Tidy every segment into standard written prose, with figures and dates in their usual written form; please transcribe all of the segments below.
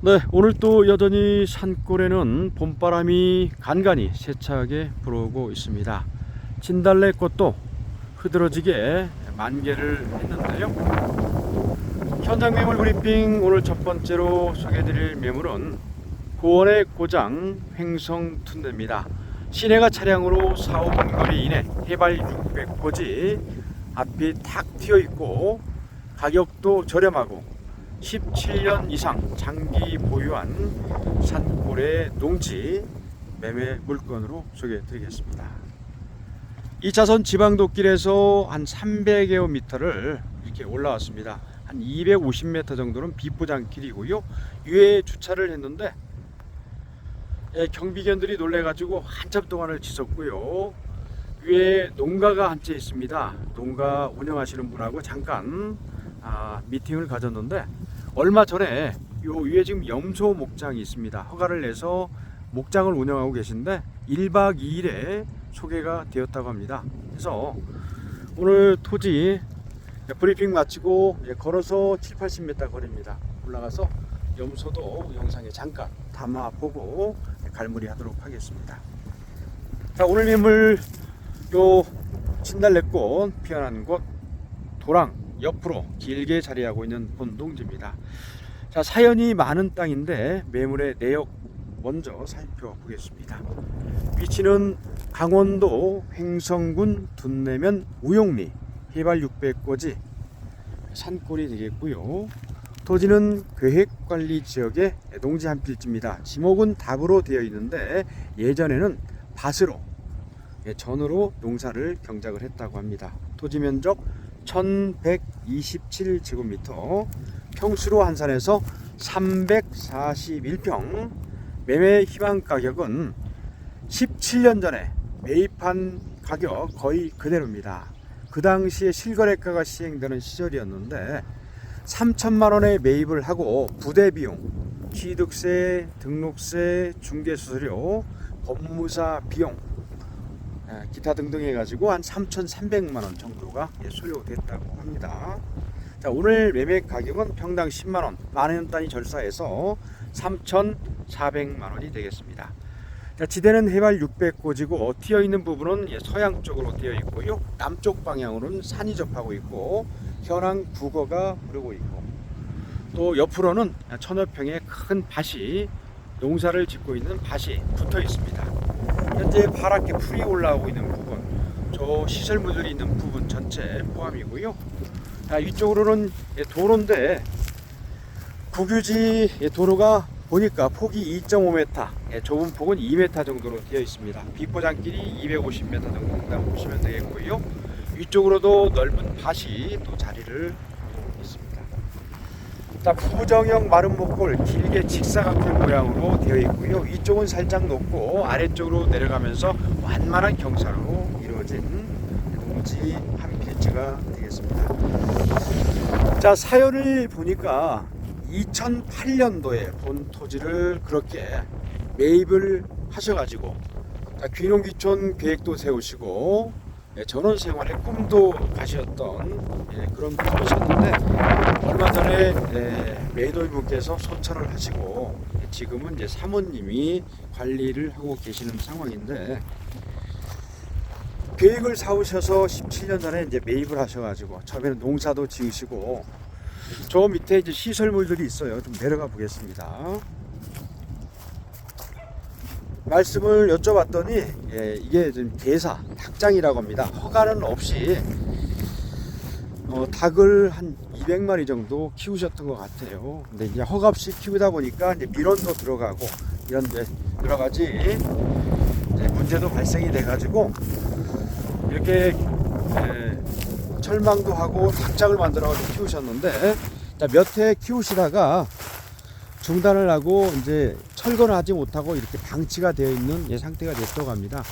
네, 오늘 또 여전히 산골에는 봄바람이 간간히 세차게 불어오고 있습니다. 진달래꽃도 흐드러지게 만개를 했는데요. 현장 매물 브리핑 오늘 첫 번째로 소개해드릴 매물은 고원의 고장 횡성툰내입니다. 시내가 차량으로 4-5분 거리 이내 해발 600고지 앞이 탁 트여 있고 가격도 저렴하고 17년 이상 장기 보유한 산골의 농지 매매 물건으로 소개해 드리겠습니다. 2차선 지방도길에서 한 300여 미터를 이렇게 올라왔습니다. 한 250m 정도는 비포장길이고요. 위에 주차를 했는데 경비견들이 놀래가지고 한참 동안을 지섰고요. 위에 농가가 한 채 있습니다. 농가 운영하시는 분하고 잠깐 미팅을 가졌는데 얼마 전에 요 위에 지금 염소 목장이 있습니다. 허가를 내서 목장을 운영하고 계신데 1박 2일에 소개가 되었다고 합니다. 그래서 오늘 토지 브리핑 마치고 걸어서 7-80m 거리입니다. 올라가서 염소도 영상에 잠깐 담아보고 갈무리 하도록 하겠습니다. 자, 오늘 매물 요 진달래꽃 피어난 곳 도랑 옆으로 길게 자리하고 있는 본농지입니다. 자, 사연이 많은 땅인데 매물의 내역 먼저 살펴보겠습니다. 위치는 강원도 횡성군 둔내면 우용리 해발 600고지 산골이 되겠고요. 토지는 계획관리지역의 농지 한 필지입니다. 지목은 답으로 되어 있는데 예전에는 밭으로 전으로 농사를 경작을 했다고 합니다. 토지 면적 1127제곱미터, 평수로 한산해서 341평, 매매 희망 가격은 17년 전에 매입한 가격 거의 그대로입니다. 그 당시에 실거래가가 시행되는 시절이었는데 3천만원에 매입을 하고 부대비용, 취득세, 등록세, 중개수수료, 법무사 비용, 기타 등등 해가지고 한 3,300만원 정도가 소요됐다고 합니다. 자, 오늘 매매 가격은 평당 10만원, 만원 단위 절사해서 3,400만원이 되겠습니다. 자, 지대는 해발 600고지고 튀어있는 부분은 서양 쪽으로 되어 있고요. 남쪽 방향으로는 산이 접하고 있고 현황 국어가 흐르고 있고 또 옆으로는 천여 평의 큰 밭이 농사를 짓고 있는 밭이 붙어 있습니다. 현재 파랗게 풀이 올라오고 있는 부분, 저 시설물들이 있는 부분 전체 포함이고요. 이쪽으로는 도로인데 국유지 도로가 보니까 폭이 2.5m, 좁은 폭은 2m 정도로 되어 있습니다. 비포장길이 250m 정도 보시면 되겠고요. 위쪽으로도 넓은 밭이 또 자리를 하고 있습니다. 자, 부정형 마른 목골 길게 직사각형 모양으로 되어 있고요. 위쪽은 살짝 높고 아래쪽으로 내려가면서 완만한 경사로 이루어진 농지 한 필지가 되겠습니다. 자, 사연을 보니까 2008년도에 본 토지를 그렇게 매입을 하셔가지고 귀농귀촌 계획도 세우시고 전원 생활의 꿈도 가셨던 그런 분이셨는데 얼마 전에 매도인분께서 소천을 하시고 지금은 이제 사모님이 관리를 하고 계시는 상황인데 계획을 세우셔서 17년 전에 이제 매입을 하셔가지고 처음에는 농사도 지으시고 저 밑에 이제 시설물들이 있어요. 좀 내려가 보겠습니다. 말씀을 여쭤봤더니 이게 좀 대사 닭장이라고 합니다. 허가는 없이 닭을 한 200마리 정도 키우셨던 것 같아요. 근데 이제 허가 없이 키우다 보니까 이제 밀원도 들어가고 이런 여러 가지 문제도 발생이 돼가지고 이렇게 철망도 하고 닭장을 만들어가지고 키우셨는데 몇 해 키우시다가 중단을 하고 이제 철거를 하지 못하고 이렇게 방치가 되어 있는 상태가 됐다고 합니다.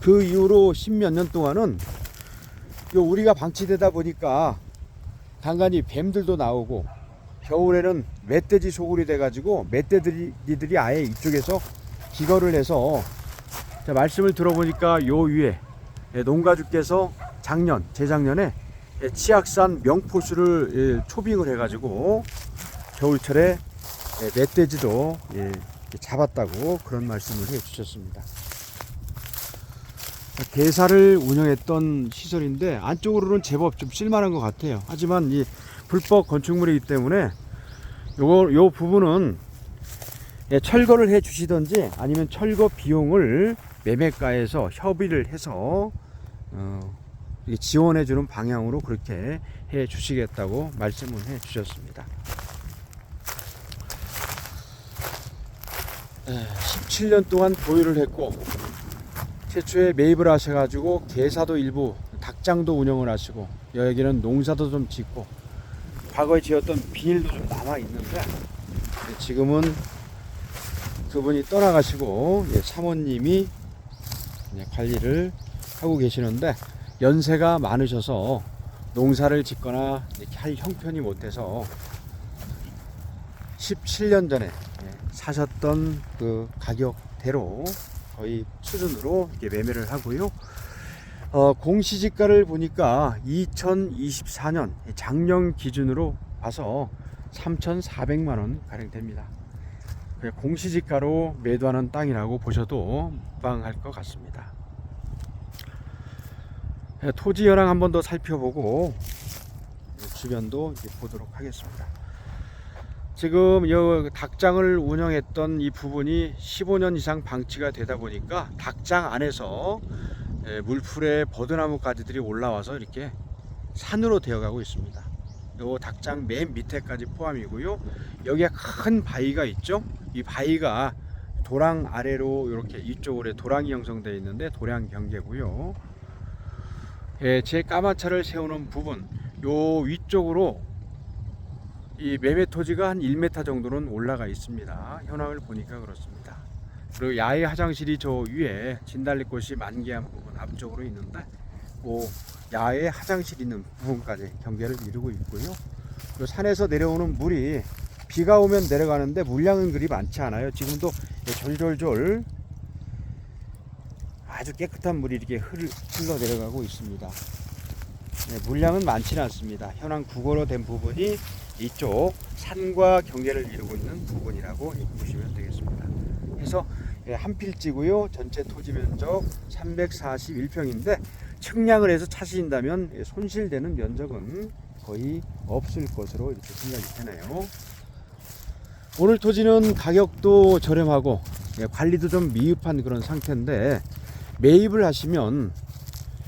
그 이후로 10몇 년 동안은 우리가 방치되다 보니까 간간히 뱀들도 나오고 겨울에는 멧돼지 소굴이 돼가지고 멧돼지들이 아예 이쪽에서 기거를 해서 말씀을 들어보니까 요 위에 농가주께서 재작년에 치악산 명포수를 초빙을 해가지고 겨울철에 멧돼지도 잡았다고 그런 말씀을 해 주셨습니다. 개사를 운영했던 시설인데 안쪽으로는 제법 좀 쓸만한 것 같아요. 하지만 이 불법 건축물이기 때문에 요 부분은 철거를 해 주시던지 아니면 철거 비용을 매매가에서 협의를 해서 지원해 주는 방향으로 그렇게 해 주시겠다고 말씀을 해 주셨습니다. 17년 동안 보유를 했고 최초에 매입을 하셔가지고 개사도 일부 닭장도 운영을 하시고 여기는 농사도 좀 짓고 과거에 지었던 비닐도 좀 남아 있는데 지금은 그분이 떠나가시고 사모님이 관리를 하고 계시는데 연세가 많으셔서 농사를 짓거나 이렇게 할 형편이 못돼서 17년 전에 사셨던 그 가격대로 거의 수준으로 이렇게 매매를 하고요. 공시지가를 보니까 2024년 작년 기준으로 봐서 3,400만 원 가량 됩니다. 공시지가로 매도하는 땅이라고 보셔도 무방할 것 같습니다. 토지 현황 한 번 더 살펴보고 주변도 보도록 하겠습니다. 지금 이 닭장을 운영했던 이 부분이 15년 이상 방치가 되다 보니까 닭장 안에서 물풀에 버드나무 가지들이 올라와서 이렇게 산으로 되어가고 있습니다. 이 닭장 맨 밑에까지 포함이고요. 여기에 큰 바위가 있죠. 이 바위가 도랑 아래로 이렇게 이쪽으로 도랑이 형성되어 있는데 도량 경계고요. 제 까마차를 세우는 부분 요 위쪽으로 이 매매 토지가 한 1m 정도는 올라가 있습니다. 현황을 보니까 그렇습니다. 그리고 야외 화장실이 저 위에 진달래꽃이 만개한 부분 앞쪽으로 있는데 그 야외 화장실 있는 부분까지 경계를 이루고 있고요. 그리고 산에서 내려오는 물이 비가 오면 내려가는데 물량은 그리 많지 않아요. 지금도 졸졸졸 아주 깨끗한 물이 이렇게 흘러 내려가고 있습니다. 물량은 많지는 않습니다. 현황 국어로 된 부분이 이쪽 산과 경계를 이루고 있는 부분이라고 보시면 되겠습니다. 그래서 한 필지고요. 전체 토지 면적 341평인데 측량을 해서 차시신다면 손실되는 면적은 거의 없을 것으로 이렇게 생각이 되네요. 오늘 토지는 가격도 저렴하고 관리도 좀 미흡한 그런 상태인데 매입을 하시면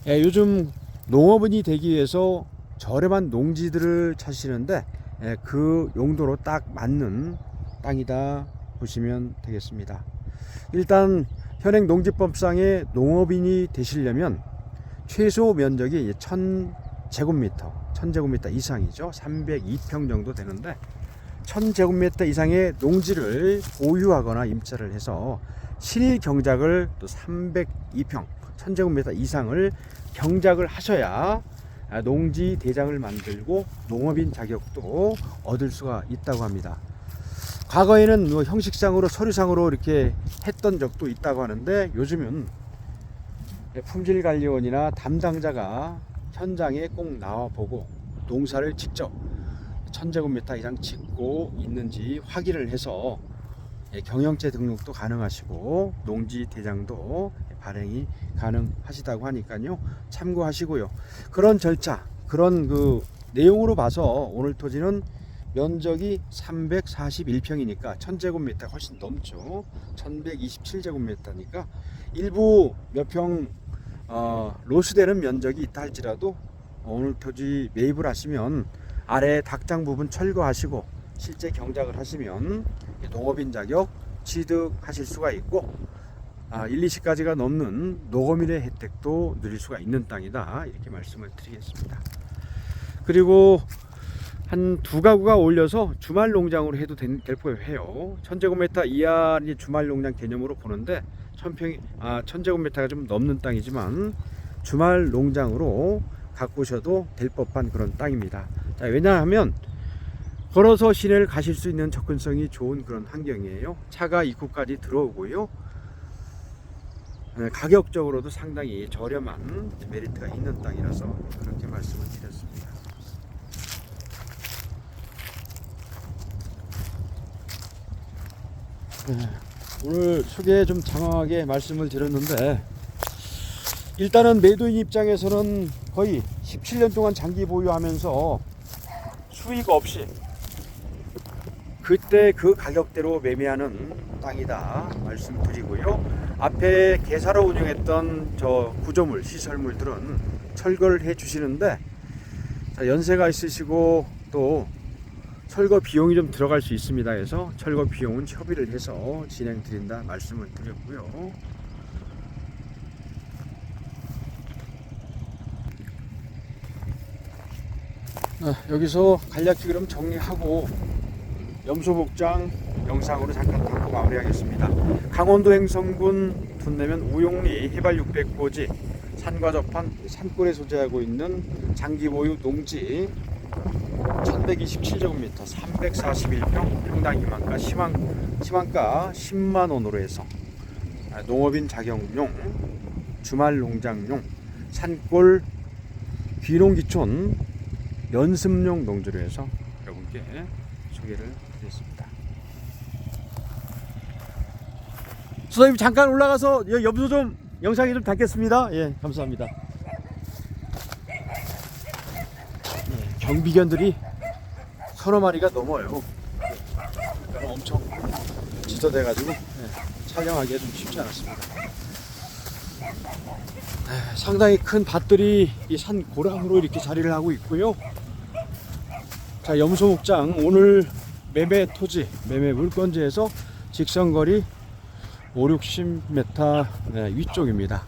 요즘 농업인이 되기 위해서 저렴한 농지들을 찾으시는데 그 용도로 딱 맞는 땅이다 보시면 되겠습니다. 일단 현행 농지법상의 농업인이 되시려면 최소 면적이 1000제곱미터 이상이죠. 302평 정도 되는데 1000제곱미터 이상의 농지를 보유하거나 임차를 해서 실경작을 또 302평 1000제곱미터 이상을 경작을 하셔야 농지 대장을 만들고 농업인 자격도 얻을 수가 있다고 합니다. 과거에는 뭐 형식상으로 서류상으로 이렇게 했던 적도 있다고 하는데 요즘은 품질관리원이나 담당자가 현장에 꼭 나와보고 농사를 직접 1000제곱미터 이상 짓고 있는지 확인을 해서 경영체 등록도 가능하시고 농지 대장도 발행이 가능하시다고 하니까요. 참고하시고요. 그런 절차, 그런 그 내용으로 봐서 오늘 토지는 면적이 341평이니까 1000제곱미터 훨씬 넘죠. 1127제곱미터니까 일부 몇 평 로스되는 면적이 있다 할지라도 오늘 토지 매입을 하시면 아래 닭장 부분 철거하시고 실제 경작을 하시면 농업인 자격 취득하실 수가 있고 1, 2시까지가 넘는 노거민의 혜택도 누릴 수가 있는 땅이다 이렇게 말씀을 드리겠습니다. 그리고 한 두 가구가 올려서 주말 농장으로 해도 될 거예요. 1000제곱미터 이하의 주말 농장 개념으로 보는데 1000제곱미터가 좀 넘는 땅이지만 주말 농장으로 가꾸셔도 될 법한 그런 땅입니다. 자, 왜냐하면 걸어서 시내를 가실 수 있는 접근성이 좋은 그런 환경이에요. 차가 입구까지 들어오고요. 가격적으로도 상당히 저렴한 메리트가 있는 땅이라서 그렇게 말씀을 드렸습니다. 오늘 소개 좀 장황하게 말씀을 드렸는데, 일단은 매도인 입장에서는 거의 17년 동안 장기 보유하면서 수익 없이 그때 그 가격대로 매매하는 땅이다 말씀드리고요. 앞에 개사로 운영했던 저 구조물 시설물들은 철거를 해 주시는데, 연세가 있으시고 또 철거 비용이 좀 들어갈 수 있습니다. 해서 철거 비용은 협의를 해서 진행 드린다 말씀을 드렸고요. 여기서 간략히 그럼 정리하고 염소목장 영상으로 잠깐 담고 마무리하겠습니다. 강원도 행성군 둔내면 우용리 해발 600고지 산과 접한 산골에 소재하고 있는 장기보유 농지 1127제곱미터 341평 평당 2만가 시만가 10만원으로 해서 농업인 자격용 주말 농장용 산골 귀농귀촌 연습용 농지로 해서 여러분께 소개를 드렸습니다. 선생님 잠깐 올라가서 염소 좀 영상에 좀 담겠습니다. 예, 감사합니다. 경비견들이 서너 마리가 넘어요. 엄청 지저대가지고 촬영하기가 좀 쉽지 않았습니다. 상당히 큰 밭들이 이 산 고랑으로 이렇게 자리를 하고 있고요. 자, 염소목장 오늘 매매 토지, 매매 물건지에서 직선거리 50-60m 위쪽입니다.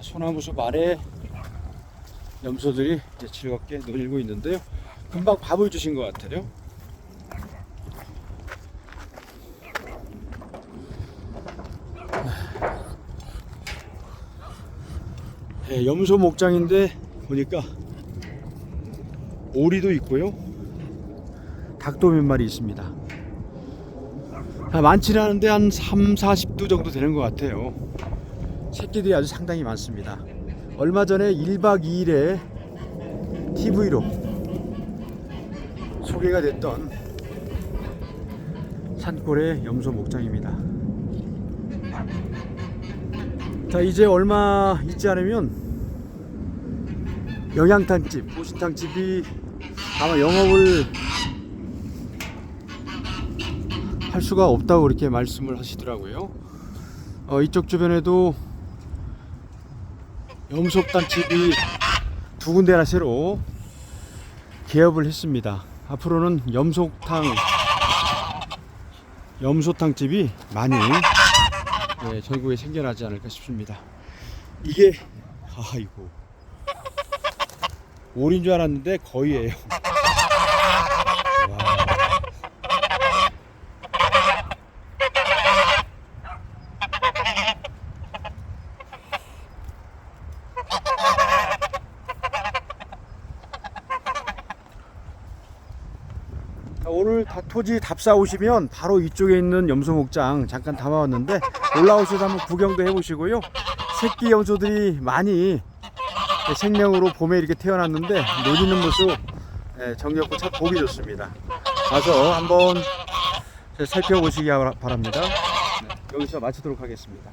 소나무숲 아래 염소들이 이제 즐겁게 놀고 있는데요. 금방 밥을 주신 것 같아요. 염소 목장인데 보니까 오리도 있고요. 닭도 몇 마리 있습니다. 많지는 않은데 한 30-40두 정도 되는 것 같아요. 새끼들이 아주 상당히 많습니다. 얼마 전에 1박 2일에 TV로 소개가 됐던 산골의 염소 목장입니다. 자, 이제 얼마 있지 않으면 영양탕집, 보신탕집이 아마 영업을 할 수가 없다고 그렇게 말씀을 하시더라고요. 이쪽 주변에도 염소탕집이 두 군데나 새로 개업을 했습니다. 앞으로는 염소탕집이 많이 전국에 생겨나지 않을까 싶습니다. 이게 아이고 오리인 줄 알았는데 거의예요. 오늘 토지 답사 오시면 바로 이쪽에 있는 염소목장 잠깐 담아왔는데 올라오셔서 한번 구경도 해보시고요. 새끼 염소들이 많이 생명으로 봄에 이렇게 태어났는데 노리는 모습 정겹고 참 보기 좋습니다. 가서 한번 살펴보시기 바랍니다. 여기서 마치도록 하겠습니다.